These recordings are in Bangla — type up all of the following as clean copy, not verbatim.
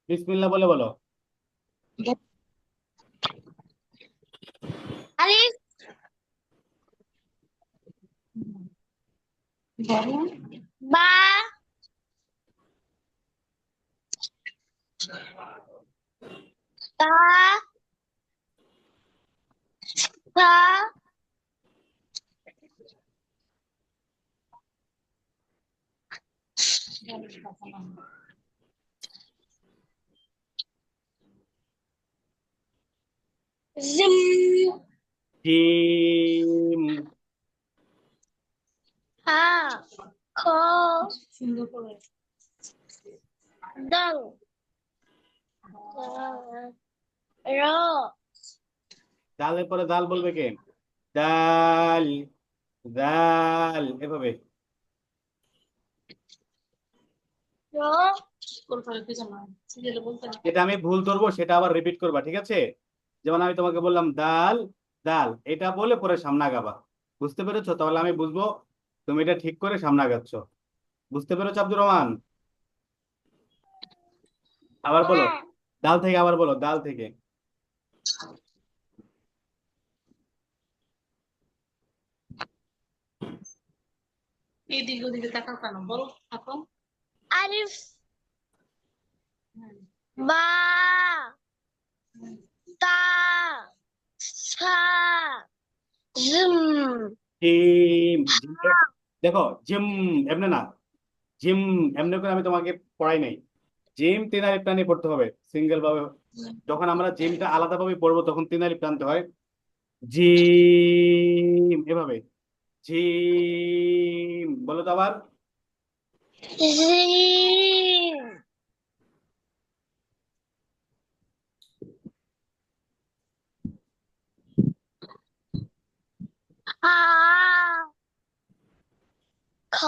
বিসমিল্লাহ বলে বলো। আলিফ বা তা তা জিম জিম। হা খ দাল র ডালের পরে দাল বলবে কে? ডাল, ডাল এভাবে। যেটা আমি ভুল ধরবো সেটা আবার রিপিট করবা, ঠিক আছে? যেমন আমি তোমাকে বললাম ডাল, ডাল, এটা বলে পরে সামনে আগাবা। বুঝতে পেরেছো? তাহলে আমি বুঝবো তুমি এটা ঠিক করে সামনে আগাচ্ছ। বুঝতে পেরেছো আব্দুর রহমান? আবার বলো, হ্যাঁ ডাল থেকে আবার বলো, ডাল থেকে। এদিকে ওদিকে তাকাও কেন, বলো এখন। আলিফ বা তা সা জিম জিম, দেখো জিম এমনি না, জিম এমনি করে আমি তোমাকে পড়াই নাই। জিম তিন আলিফ টানে পড়তে হবে সিঙ্গেল ভাবে। যখন আমরা জিমটা আলাদা ভাবে পড়বো তখন তিন আলিফ টানতে হয়। জিম এভাবে। জিম বলো তো আবার। জিম হা খ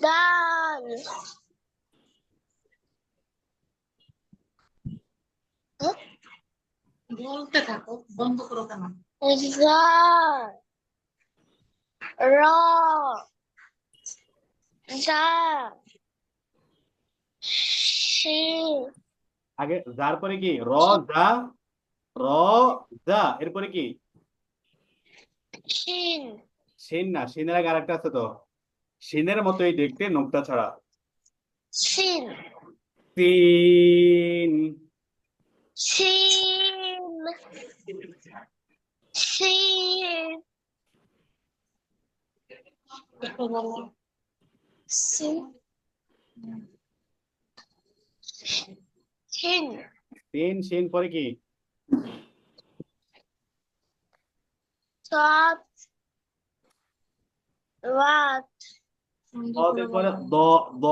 দাল বলতে থাকো, বন্ধ করো কেন। জা র জা শিন আগে যার পরে কি র, যা, র, যা, এরপরে কি? শিন সিন না, সিনের আগে আরেকটা আছে তো, সিনের মতোই দেখতে নোকতা ছাড়া। শিন তিন। শিন শিন বলো। শিন শিন তিন, সিন পরে কি? সাত ওয়াত সুন্দর করে দদের পরে বলো। দ, দ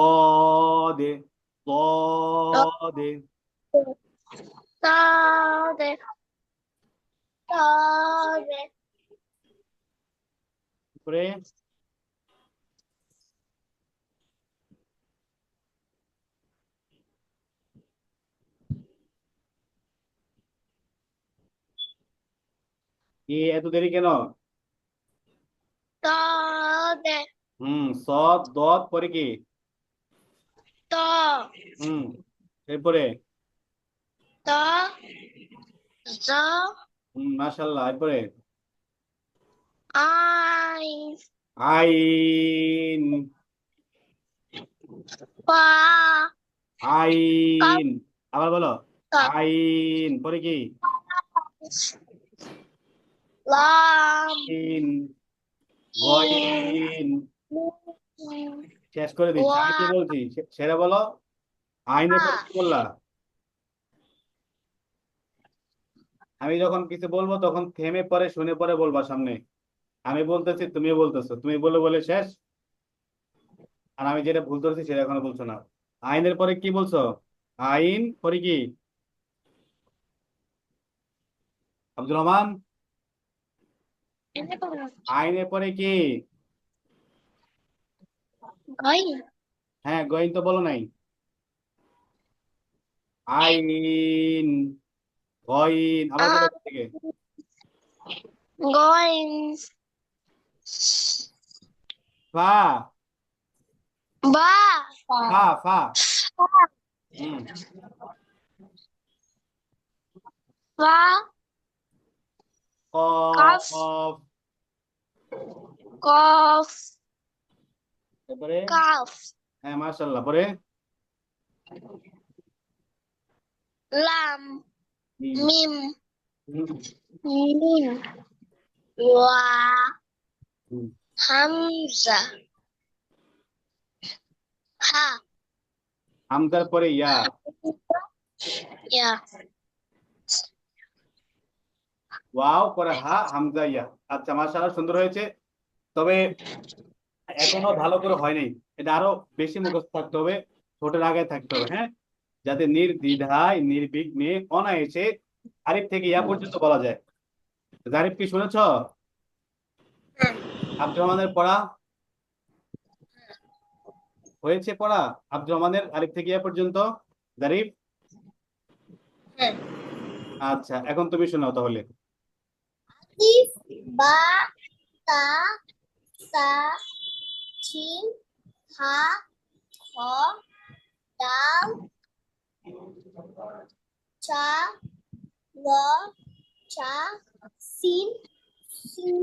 দে, দ দে। তাদে তাদে পরে কি এত দেরি কেন? তাদে সদ দদ পরে কি? তা হুম, এরপরে তা জা মাশাল্লাহ, এরপরে আইন আইন, পা আইন, আবার বলো। কাপ আইন পরে কি? লাম আইন, ইন গইন। শেষ করে দিচ্ছি, আমি কি ওয়া বলছি সেটা বলো। আইনের পরে কি বললা? আমি যখন কিছু বলবো তখন থেমে পরে শুনে পরে বলবা সামনে। আমি বলতেছি তুমি বলতেছো, তুমি বলে বলে শেষ। আর আমি যেটা ভুল ধরছি সেটা এখনো বলছো না। আইনের পরে কি বলছো? আইন পরে কি? আব্দুর রহমান, আইনের পরে কি? গাইন হ্যাঁ, গইন তো বলো নাই। আইন, গইন, আবার আ বলো থেকে। গাইন ফা, Ba. ফা ফা হুম Fa. কফ Kaf. কফ Kof. তারপরে Kaf. হ্যাঁ মাশাআল্লাহ পরে Lam. হুম Mim. হুম, Mim. Wa. হুম। Hamza. Ha. হামজার পরে ইয়া Ya. ওয়াও পরে হা হামজা ইয়া আচ্ছা মাশাআল্লাহ সুন্দর হয়েছে তবে এখনো ভালো করে হয় নাই এটা আরো বেশি মুখস্থ থাকতে হবে ছোটের আগে থাকতে হবে হ্যাঁ যাতে নির্দ্বিধায় নির্বিঘ্নে অনায়াসে আলিফ থেকে ইয়া পর্যন্ত বলা যায় জারিফ কি শুনেছ আব্দুর রহমানের পড়া হয়েছে পড়া আব্দুর রহমানের আলিফ থেকে ইয়া পর্যন্ত জারিফ আচ্ছা এখন তুমি শোনাও তাহলে Alif. Ba. Ta. Sa. Jim. Ha. Kha. Dal. Cha. Lo. Cha. Sin. Sin.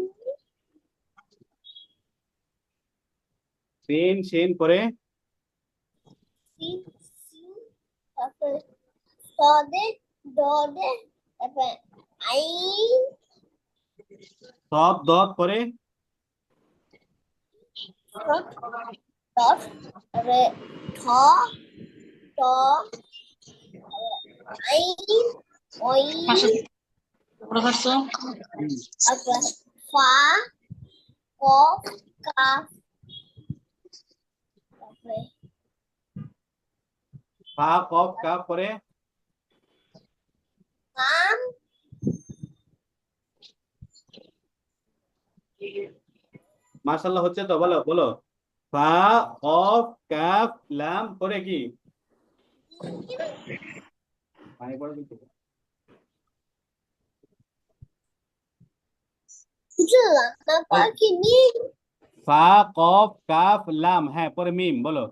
সিন শিন পরে Sin. Sin. তারপরে সদে দদে তারপরে আইন সব দত পরে দফ তারপরে ঠ ট আইন ওই পড়ে পারছো? তারপরে ফা কফ কাফ তারপরে ফা কফ কাফ পরে কাম মাশাআল্লাহ হচ্ছে তো বলো বলো ফা কফ কাফ লাম পরে কি পানি পড়ে দিতে বুঝলাম তারপর কি মিম ফা কফ কাফ লাম হ্যাঁ পরে মিম বলো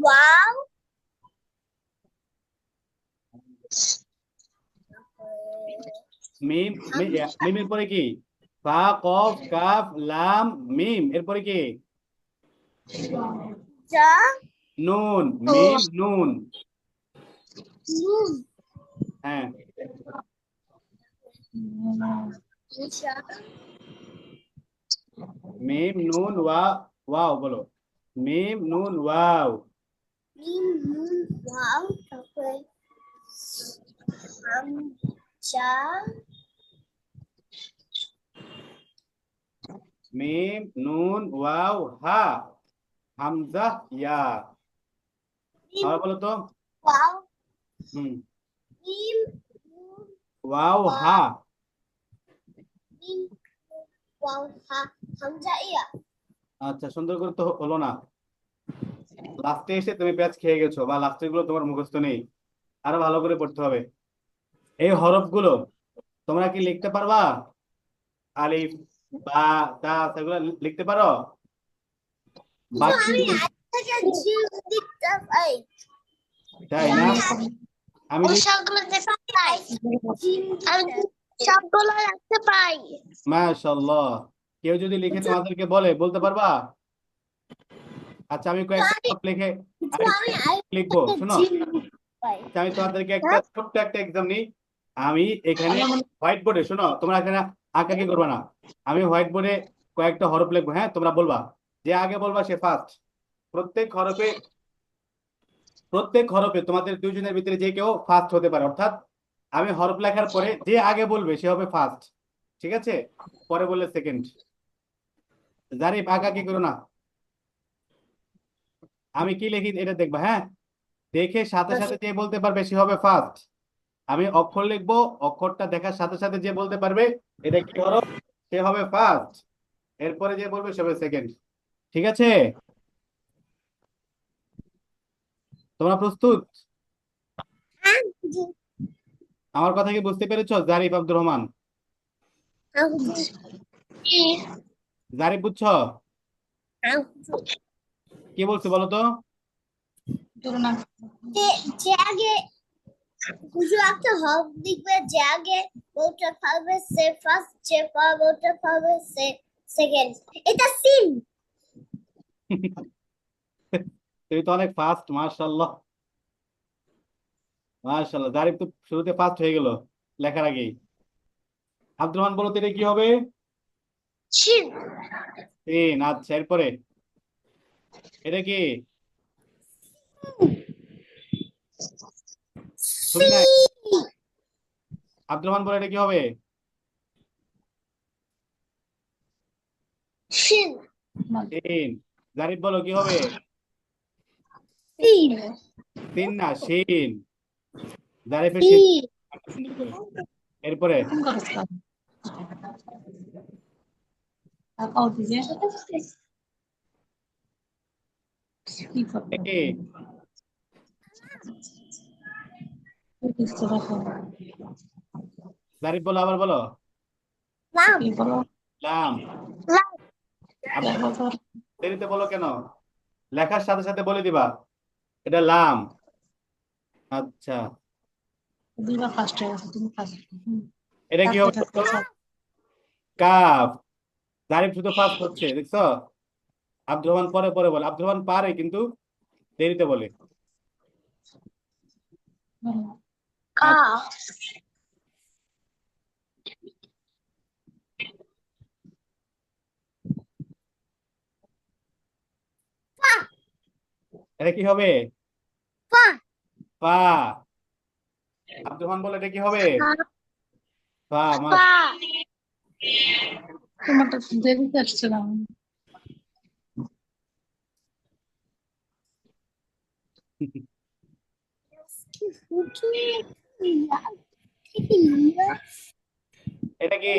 ওয়াও মিম মিমের পরে কি ফা কফ কাফ লাম মিম এরপরে কি যা নুন মিম নুন নুন হ্যাঁ ইনশা মিম নুন ওয়াও বলো মিম নুন ওয়াও মিম নুন ওয়াও তারপরে হামজা মিম নুন ওয়াও হা হামজা ইয়া মিম আর বলো তো ওয়াও হুম মিম নুন ওয়াও হা মিম ওয়াও হা হামজা ইয়া আচ্ছা সুন্দর করে তো হলো না লাস্টে এসে তুমি প্যাচ খেয়ে গেছো বা লাস্টের গুলো তোমার মুখস্থ নেই আরো ভালো করে পড়তে হবে এই হরফ গুলো তোমরা কি লিখতে পারবা আলিফ বা তা সেগুলো লিখতে পারো বাকি আমি আজকে জিম দেখতে পাই তাই না আমি ও সবগুলো দেখতে পাই আমি সবগুলো রাখতে পাই মাশাআল্লাহ কেউ যদি লিখে তোমাদেরকে বলতে পারবা আচ্ছা আমি কয়েকটা হরফ লিখে লিখবো শোনো পাই আচ্ছা, আমি তোমাদেরকে একটা ছোট্ট একটা এক্সাম নিই আমি এখানে হোয়াইট বোর্ডে শোনো তোমরা এখানে আঁকাকি করবে না আমি হোয়াইট বোর্ডে কয়েকটা হরফ লিখবো হ্যাঁ তোমরা বলবা যে আগে বলবা সে ফার্স্ট প্রত্যেক হরফে তোমাদের দুইজনের ভিতরে যে কেউ ফার্স্ট হতে পারে অর্থাৎ আমি হরফ লেখার পরে যে আগে বলবে সে হবে ফার্স্ট ঠিক আছে পরে বললে সেকেন্ড জারিফ আঁকাকি করো না আমি কি লিখি এটা দেখবা হ্যাঁ দেখে সাথে সাথে যে বলতে পারবে সে হবে ফার্স্ট আমি অক্ষর লিখবো অক্ষরটা দেখার সাথে সাথে যে বলতে পারবে এটা কি হরফ সে হবে ফার্স্ট এরপরে যে বলবে সে হবে সেকেন্ড ঠিক আছে তোমরা প্রস্তুত আমার কথা কি বুঝতে পেরেছো জারিফ আব্দুর রহমান জারিফ বুঝছো? কি বলছে বলো তো? তোর না যে আগে কিছু একটা হক দেখবে, যে আগে বলতে পারবে সে ফার্স্ট, যে বলতে পারবে সে সেকেন্ড। এটা সিন। তুমি তো অনেক ফাস্ট, মাশাআল্লাহ। মাশাআল্লাহ, জারিফ তো শুরুতে ফার্স্ট হয়ে গেল লেখার আগেই। আব্দুর রহমান বলো তো এটা কি হবে? সিন। তিন। আচ্ছা, এরপরে এটা কি? তুমি সি। না? আব্দুর রহমান বলো এটা কি হবে? সিন। তিন। জারিফ বলো কি হবে? সিন। তিন না, শিন। জারিফের শিন। সিন। সুন্দর করে। এরপরে কোন করছ তাকাও দিকে কি করতে এটা কি? কিছু রাখো জারিফ বলো, আবার বলো। লাম। কি বলো লাম। লাম। আব্দুর দেখো তো দেরিতে বলো কেন? লেখার সাথে সাথে বলে দিবা এটা লাম। আচ্ছা, দুইবার ফার্স্ট হয়ে গেছে তুমি ফার্স্ট এটা কি থাকতে হবে থাকতে বলো? সব কাফ। জারিফ শুধু ফার্স্ট হচ্ছে, দেখছো? আব্দুর রহমান পরে পরে বলে। আব্দুর রহমান পারে কিন্তু দেরিতে বলে। কা। আর পা। এটা কি হবে? পা। পা। আব্দুর রহমান বলে এটা কি হবে? পা। মাস। পা। তোমারটা দেরিতে আসছিলাম এটা কি?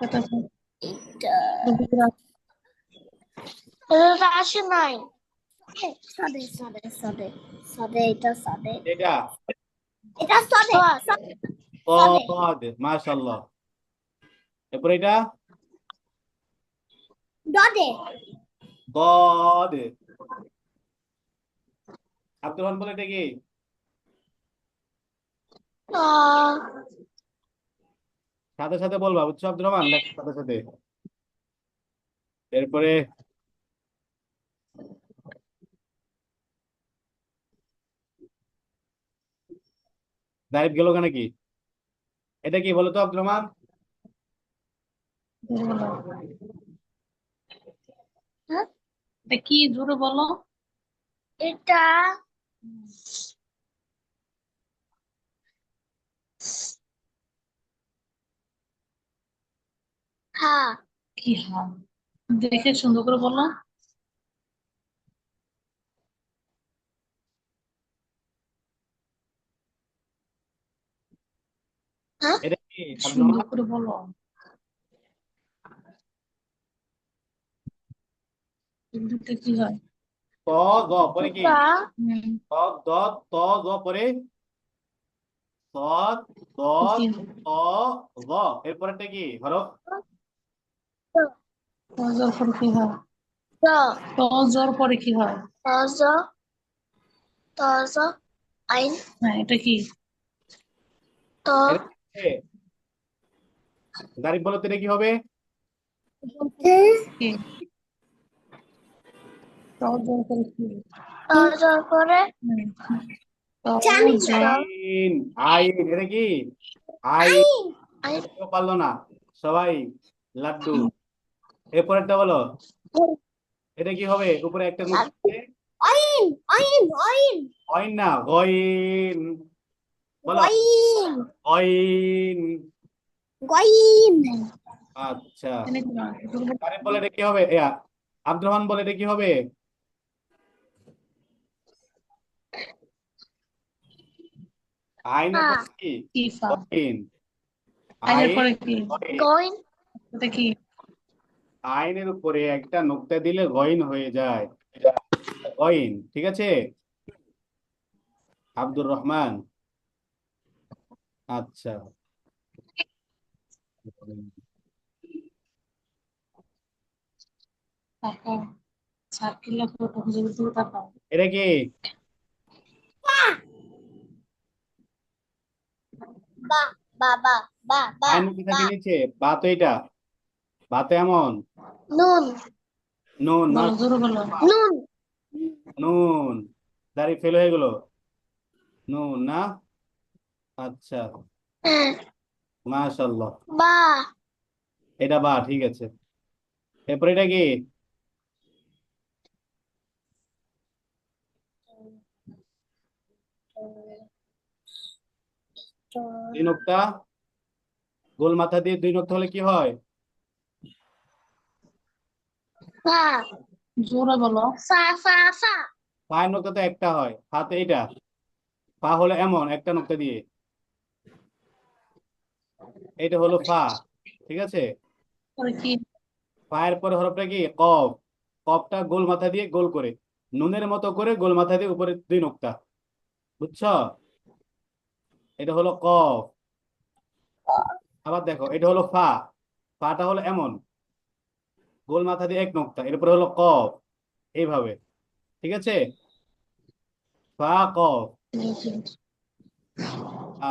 এটা এটা দুপুরে এটা আসে নাই। সাদে সাদে সাদে সাদে, এটা সাদে, এটা এটা সাদে সাদে। পদ। মাশাআল্লাহ। এরপর এটা দদে। বদ। আব্দুর রহমান বলে এটা কি? আহ, সাথে সাথে বলবা, বুঝছো আব্দুর রহমান, লেখার সাথে সাথে। এরপরে জারিফ গেল কেন কি? এটা কি বলো তো আব্দুর রহমান? বলো হ্যাঁ? এটা কি জোরে বলো এটা হ্যাঁ। কি হাল দেখে সুন্দর করে বলো হ্যাঁ। এটা কি আব্দুর সুন্দর রহমান? করে বলো এগুলোতে কি হয় ত গ পরে কি? এটা হুম ত দ ত গ পরে ত দ কি ত গ। এরপরেরটা কি হরফ? জোর পরে কি হয় ত জোর পরে কি হয় তজ তজ আইন হ্যাঁ এটা কি ত এটা কি? জারিফ বলো তো এটা কি হবে? কি জোর করে কি তজ করে হুম জানি না। জোর আইন। আইন এটা কি? আইন। আইন আইন কেউ পারলো না, সবাই লাড্ডু। এরপরেরটা বলো, এটা কি হবে? উপরে একটা নুক্তা আছে। আইন আইন আইন অইন না, গইন। বলো, গইন গইন। গইন আচ্ছা, এনে কি হয় আরে বলে এটা কি হবে? আব্দুর রহমান বলে এটা কি হবে? আইনের হ্যাঁ। পরে কি? কি ফা গইন। আইনের আইন। পরে কি গইন। গইন এটা কি আইনের উপরে একটা নুক্তা দিলে গইন হয়ে যায়। গইন, ঠিক আছে আব্দুর রহমান। আচ্ছা, তাকাও সার্কেল লেখো তখন যদি তুমি তাকাও এটা কি? বা বা বা বা বা আইন কি বা থাকে নিচে? বা তো এটা, বা তো এমন। নুন নুন না, বলো জোরে বলো নুন নুন। দাঁড়িয়ে ফেল হয়ে গেল। নুন না? আচ্ছা, মাশাল্লাহ। বা এটা বা, ঠিক আছে। এরপর এটা কি? দুই নোক্তা, গোল মাথা দিয়ে দুই নোক্তা হলে কি হয়? ফা জোরে বলো ফা ফা ফা পায়ের নোক্তা তো একটা হয়, হাতে এটা। পা হলো এমন একটা নোক্তা দিয়ে, এটা হলো ফা। ঠিক আছে, পরে কি পায়ের পরে হরফটা কি? কফ। কফটা গোল মাথা দিয়ে গোল করে, নুনের মতো করে গোল মাথা দিয়ে উপরে দুই নোক্তা। বুঝছো? এটা হলো কফ। আবার দেখো, এটা হলো ফা। ফাটা হলো এমন, গোল মাথা দিয়ে এক নোক্তা, এরপরে হলো কফ। এইভাবে, ঠিক আছে? ফা কফ।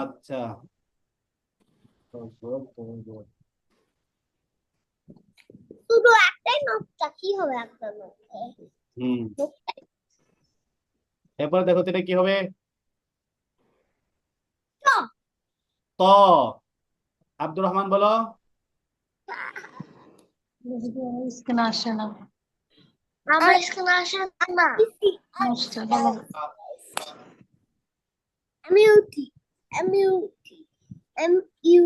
আচ্ছা, শুধু একটাই নোকটা কি হবে একটা নোকটা হুম। এরপরে দেখো তো এটা কি হবে? ত। আব্দুর রহমান বলো। স্ক্রিনে আসে না আমার স্কুলে আসে না আসছে বলো আমি উঠি আমি উঠি এম ইউ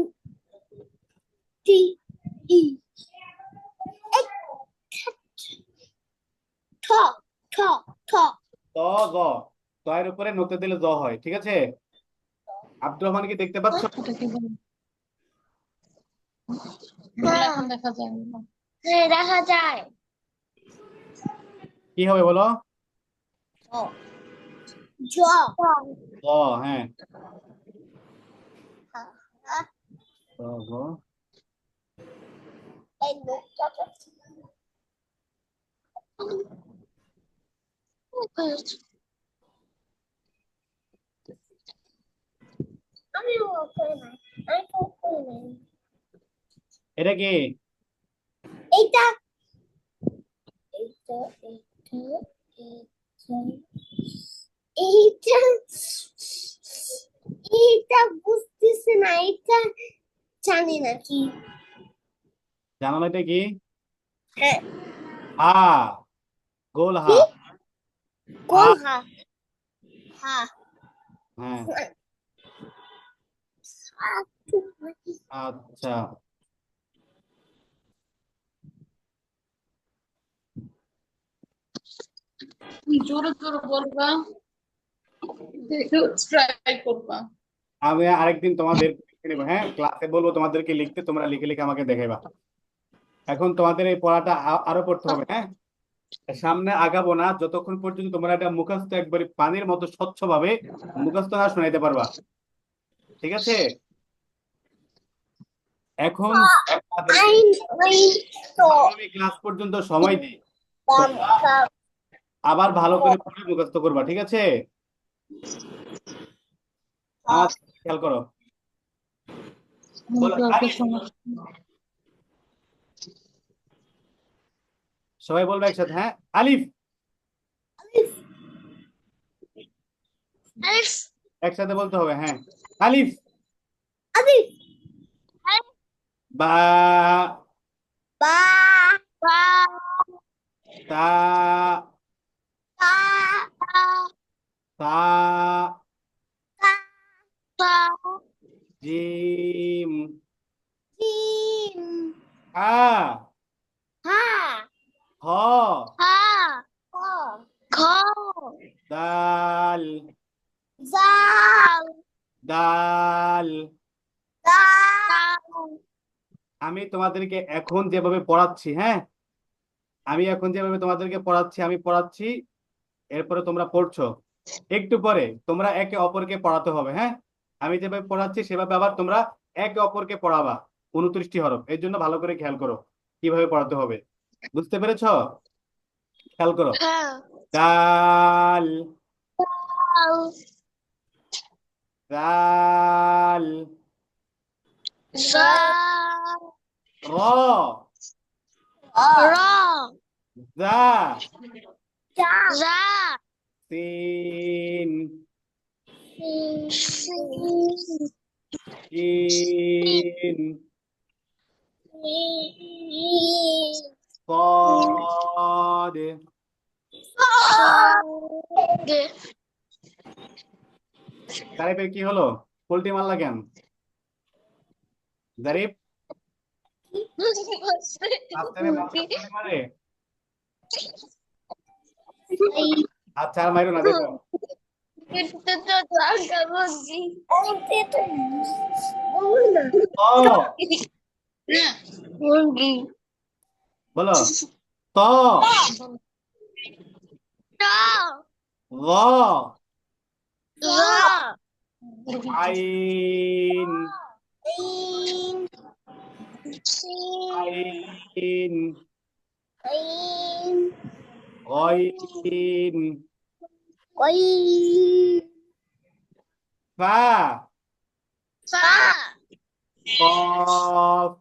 টি ই ঠ ঠ ঠ ত গ, ত এর উপরে নোক্তা দিলে জ হয়, ঠিক আছে? আব্দুর রহমান কি দেখতে পাচ্ছ? এটা কি বলো বলে এখন দেখা যায় না হ্যাঁ দেখা যায় কি হবে বলো? জ গ, হ্যাঁ। ত, গ। এই নোকটাটা আমি করে নাই আমি তো করে নাই এটা কি? এইটা এইটা এইটা এইটা এইটা এইটা বুঝতেছি না এটা জানি না কি জানো না এটা কি? হ্যাঁ হা, গোল হা। কি হা, কোন হা হা হ্যাঁ। আচ্ছা, জোরে জোরে বলবা দেখে ট্রাই করবা আমি আরেকদিন তোমাদের লিখে নেবো, হ্যাঁ, ক্লাসে বলবো তোমাদেরকে লিখতে, তোমরা লিখে লিখে আমাকে দেখাইবা। এখন তোমাদের এই পড়াটা আরো পড়তে হবে, হ্যাঁ। সামনে আগাবো না যতক্ষণ পর্যন্ত তোমরা এটা মুখস্থ একবারে পানির মতো স্বচ্ছ ভাবে মুখস্থ না শোনাইতে পারবা, ঠিক আছে? এখন তোমাদেরকে আইন আইন তো আগামী ক্লাস পর্যন্ত সময় দিই, বাম তোমরা বাম আবার ভালো করে পড়ে মুখস্থ করবা, ঠিক আছে? আমার খেয়াল করো, বলো কাউকে আলিফ। সমস্যা সবাই বলবে একসাথে, হ্যাঁ। আলিফ। আলিফ একসাথে বলতে হবে, হ্যাঁ। আলিফ। আলিফ বা, বা বা তা, তা সা, তা তা জিম, জিম হা, হা হ, হা খ দাল, জাল দাল। দাল আমি তোমাদেরকে এখন যেভাবে পড়াচ্ছি, হ্যাঁ, আমি এখন যেভাবে তোমাদেরকে পড়াচ্ছি, আমি পড়াচ্ছি, এরপরে তোমরা পড়ছো। একটু পরে তোমরা একে অপরকে পড়াতে হবে, হ্যাঁ। আমি যেভাবে পড়াচ্ছি সেভাবে আবার তোমরা একে অপরকে পড়াবা। 29টি হরফ, এর জন্য ভালো করে খেয়াল করো কিভাবে পড়াতে হবে। বুঝতে পেরেছো? খেয়াল করো। হ্যাঁ দাল, দাল, যা র, র জা, যা সিন, সিন শিন, صاد। দে জারিফের কি হলো? পোল্টি মারলা কেন জারিফ? আস্তে পোল্টি মারে। আচ্ছা আর মাইরো না, দেখো। ত, মুরগি বলো। ত, র, আইন, আইন, গইন, ফা, কফ,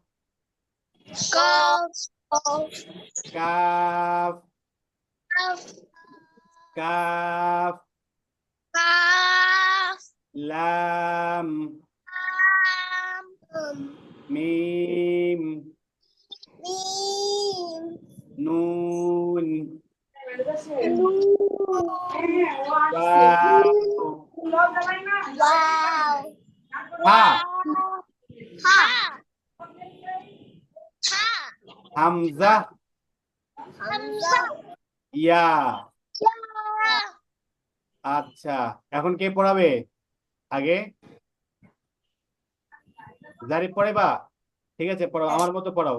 কাফ, কাফ, লাম, মিম, নুন, ওয়াও, হা, হামজা, ইয়া। আচ্ছা, এখন কে পড়াবে আগে? জারিফ পড়াইবা? ঠিক আছে, পড়াও, আমার মতো পড়াও।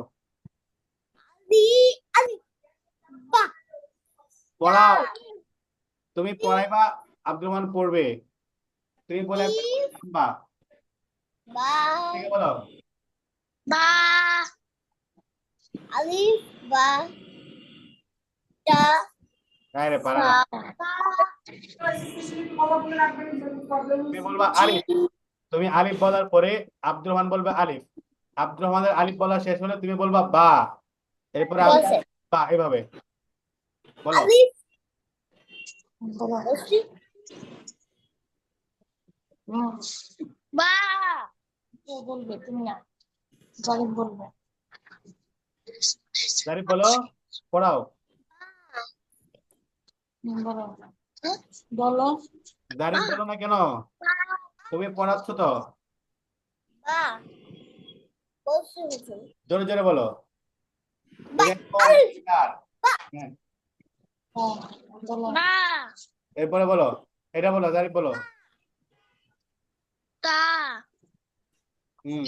পড়াও, তুমি পড়াইবা, আব্দুল রহমান পড়বে। তুমি বলে একবার থামবা। ঠিক আছে, বলো। Alif ba da হ্যাঁ রে, পারা না। তুমি বলবা আলিফ। তুমি আলিফ বলার পরে আব্দুর রহমান বলবে আলিফ। আব্দুর রহমানের আলিফ বলা শেষ হলে তুমি বলবা বা। এরপরে বলছে বা, এভাবে বলো। Alif বা বলবে তুমি না জারিফ বলবে জারিফ বলো, পড়াও। বলো বলো জারিফ বলো না কেন? তুমি পড়াচ্ছ তো। ba বলছে জোরে জোরে বলো। বা এখানে তো Alif শিকার। হ্যাঁ, বলো বা এরপরে বলো, এটা বলো, জারিফ বলো। তা হুম,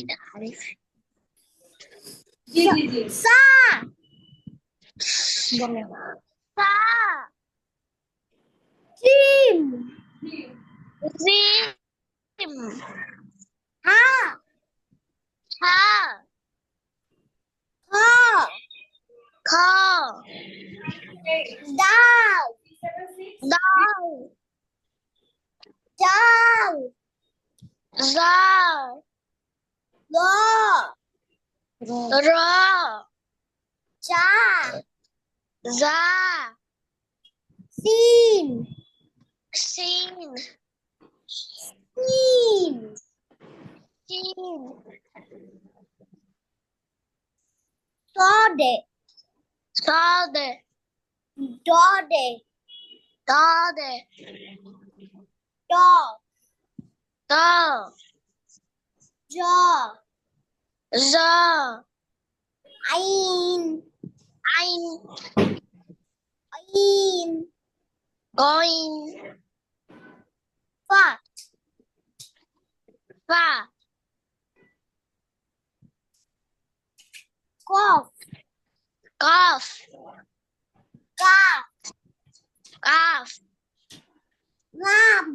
sa বলো তা jim জিম ha হা ha খ dal দাও dal যা lo র ja যা sin সিন sin সিন sode সাদে dode দাদে dog তা jaw যা ain আইন ain গইন fa ফা cough calf calf calf lamb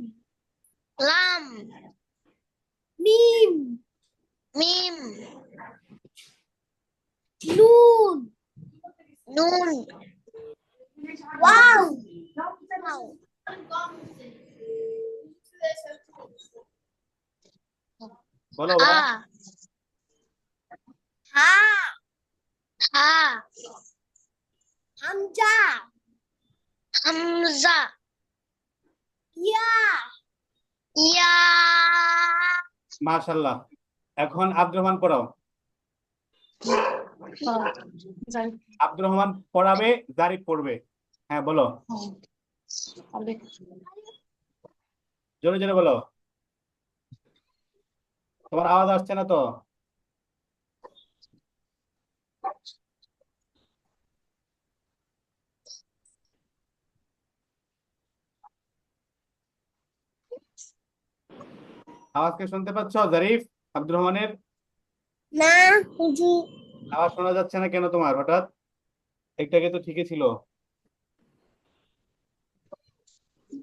লাম mim মিম noon নুন Wow. Wow. বলো বলো। Ha. Ha. Hamza. Hamza. Yeah. Yeah. মাশাআল্লাহ। এখন আব্দুর রহমান পড়াও। যাই আব্দুর রহমান পড়াবে, জারিফ পড়বে। হ্যাঁ বলো, জোরে জোরে বলো, তোমার আওয়াজ আসছে না তো। আওয়াজকে শুনতে পাচ্ছ জারিফ? আব্দুর রহমানের না হুজুর, আওয়াজ শোনা যাচ্ছে না কেন তোমার হঠাৎ? একটু আগে তো ঠিকই ছিল।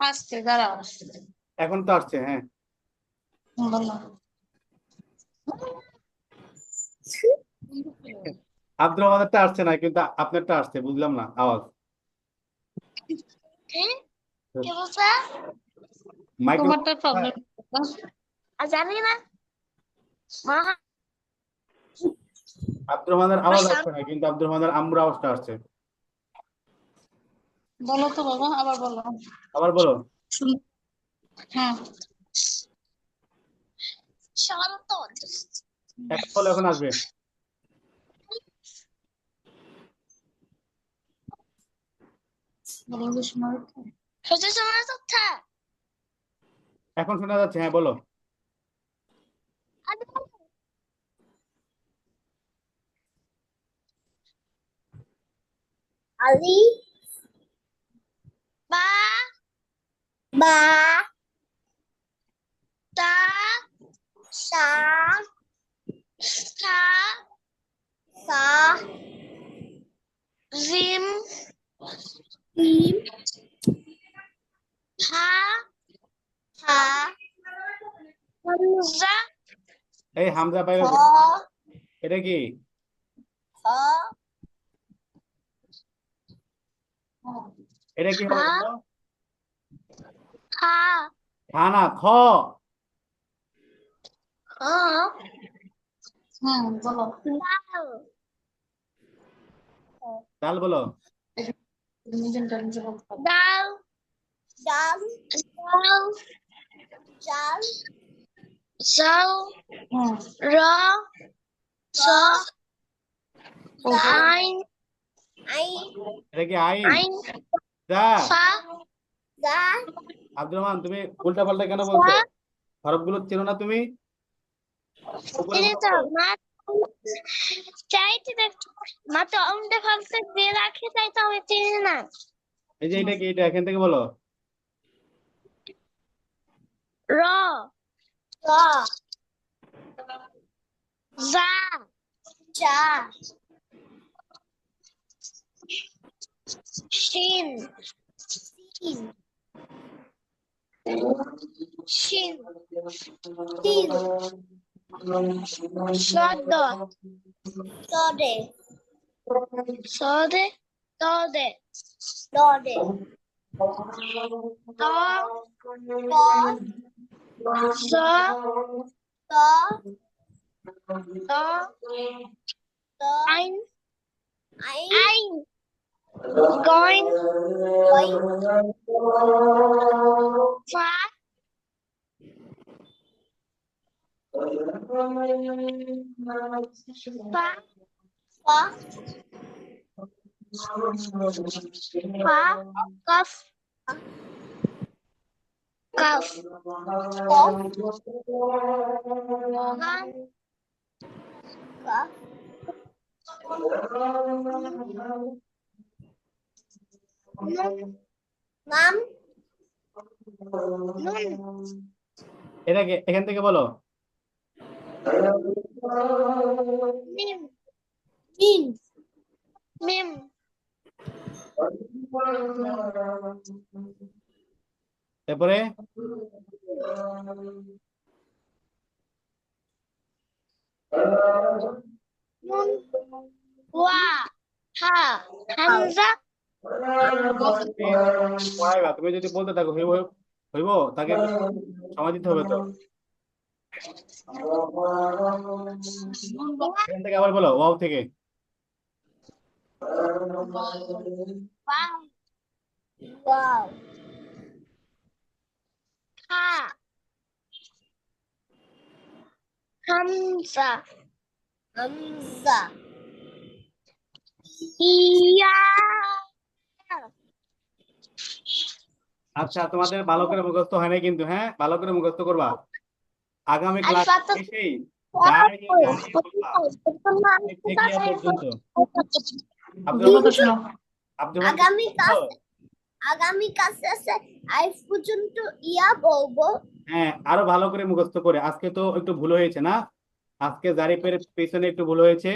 আসছে দাঁড়াও এখন তো আসছে, হ্যাঁ। বলো আব্দুর রহমানেরটা আসছে না, কিন্তু আপনারটা আসছে, বুঝলাম না আওয়াজ। কি বলছে? মাইক্রোফোন তোমারটা প্রবলেম জানি না মা। আব্দুর রহমানের আওয়াজ আসছে না, কিন্তু আব্দুর রহমানের আম্মুর আওয়াজটা আসছে। বলো তো বাবা, আবার বলো। আবার বলো। হ্যাঁ শান্ত। এখন বলো, এখন আসবে। বলো যে শোনা যাচ্ছে? হুজুর শোনা যাচ্ছে? এখন শোনা যাচ্ছে, হ্যাঁ বলো। আলি বা বা তা সা সা সা জিম জিম হা হা হামজা এই হামজা পাইবে হ কোথায়? এটা কি? হ এটা কি হবে হা বলো? হা খানা খ। হ বলো দাল ডাল বলো। নিজেরটা নিজে বলতে পারো। দাল ডাল ডাল জাল জাল হুম র স আইন আইন এটা কি আইন? আইন যা। ফা দা আব্দুর রহমান, তুমি উল্টা পাল্টা কেন সা। বলছো? হরফগুলো চেনো না তুমি? উপরে এটা বলো তো তো। মা চাইতে মা তো অন্ধে ভাবতে দিয়ে রাখে, তাই তো আমি চিনি না। এই যে এটা কি, এটা এখান থেকে বলো। র র জা জা শিন শিন শিন তিল সদ সদে সদে সদে সদে ত ত স ত ত ত আইন আইন going ফা ফা ফা ফা কফ কফ কফ গাম কফ নুন নাম নুন এটা কি, এখান থেকে বলো। মিম মিম মিম তারপরে নুন ওয়া হা হামজা পড়াইবা, তুমি যদি বলতে থাকো হইব হইব, তাকে সময় দিতে হবে তো। এখান থেকে আবার বলো, ওয়াও থেকে। Wow. Wow. Ha. Hamza. Hamza. Iya. আচ্ছা, তোমাদের ভালো করে মুখস্থ হয় নাই কিন্তু, হ্যাঁ, ভালো করে মুখস্থ করবা। আগামী ক্লাস Alfabeto. এসেই দাঁড়িয়ে দাঁড়িয়ে বলবা আলিফ থেকে ইয়া পর্যন্ত। আব্দুল আমার রহমান, কথা শোনো। আব্দুল রহমান আগামী বুঝছো? আগামী ক্লাসে আইফ পর্যন্ত ইয়া বলবো। হ্যাঁ, আরো ভালো করে মুখস্থ করে। আজকে তো একটু ভুল হয়েছে না, আজকে জারিফের পিছনে একটু ভুল হয়েছে,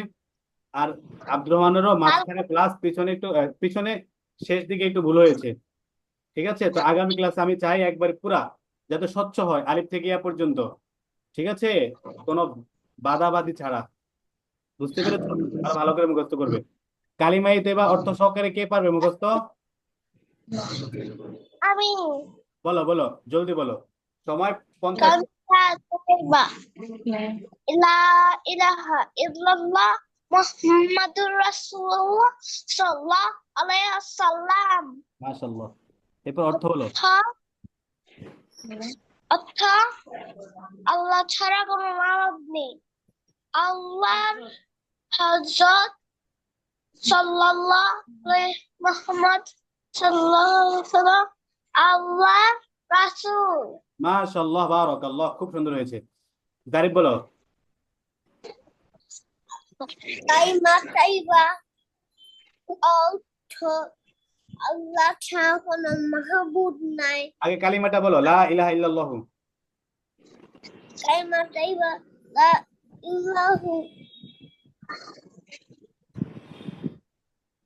আর আব্দুর রহমানেরও মাঝখানে প্লাস পিছনে একটু পিছনে শেষ দিকে একটু ভুল হয়েছে। ঠিক আছে, তো আগামী ক্লাসে আমি চাই একবার পুরা যাতে স্বচ্ছ হয় আলিফ থেকে ইয়া পর্যন্ত। ঠিক আছে, কোনো বাদাবাদি ছাড়া। বুঝতে পেরেছো? আর ভালো করে মুখস্থ করবে। কালিমাই দেবা অর্থ সহকারে কে পারবে মুখস্থ? আমি বলো বলো, জলদি বলো, সময় 50। কবিতা বলবো। লা ইলাহা ইল্লাল্লাহ মুহাম্মাদুর রাসূলুল্লাহ সাল্লাল্লাহু আলাইহি ওয়াসাল্লাম। মাশাআল্লাহ। এরপর অর্থ বলো। অর্থ আল্লাহ ছাড়া কোনো মাবুদ নেই। আল্লাহর হযরত সাল্লাল্লাহু আলাইহি মুহাম্মদ সাল্লাল্লাহু আলাইহি ওয়াসাল্লাম আল্লাহর রাসূল। মাশাআল্লাহ, বারাকাল্লাহ, খুব সুন্দর হয়েছে। জারিফ বলো। কালিমা তাইবা অর্থ আল্লাহ ছাড়া কোনো মাহবুব নাই। আগে কালিমাটা বলো, লা ইলাহা ইল্লাল্লাহ। কালিমা তাইবা লা ইলাহু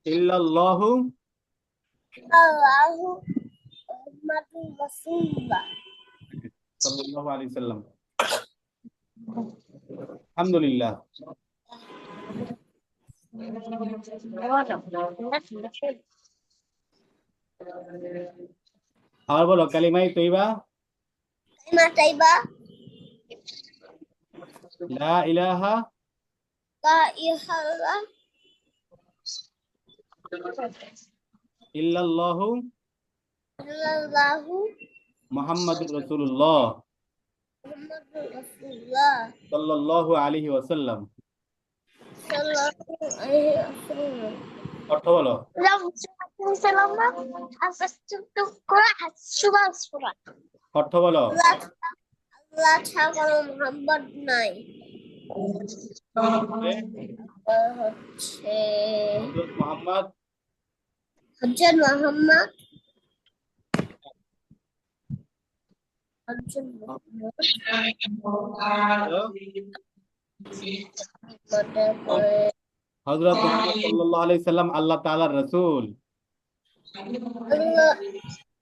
ইল্লাল্লাহু আল্লাহু মুহাম্মাদুর রাসূলুল্লাহ। সাল্লাল্লাহু আলাইহি সাল্লাম। আলহামদুলিল্লাহ। আবার বলো, কালিমাই তৈবা কালিমা তাইবা লা ইলাহা লা ইলাহা ইল্লাল্লাহু ইল্লাল্লাহু মুহাম্মাদুর রাসূলুল্লাহ মুহাম্মাদুর রাসূলুল্লাহ সাল্লাল্লাহু আলাইহি ওয়াসাল্লাম। সাল্লাল্লাহু আলাইহি ওয়াসাল্লাম। অর্থ বলো। অর্থ বলো। আল্লাহ ছাড়া কোনো মোহাম্মদ নাই। হচ্ছে হযরত মুহাম্মদ হযরত মুহাম্মদ হযরত মুহাম্মদ পরে হযরত মুহাম্মদ সাল্লাল্লাহু আলাইহি সাল্লাম আল্লাহ তাআলার রাসূল। আল্লাহ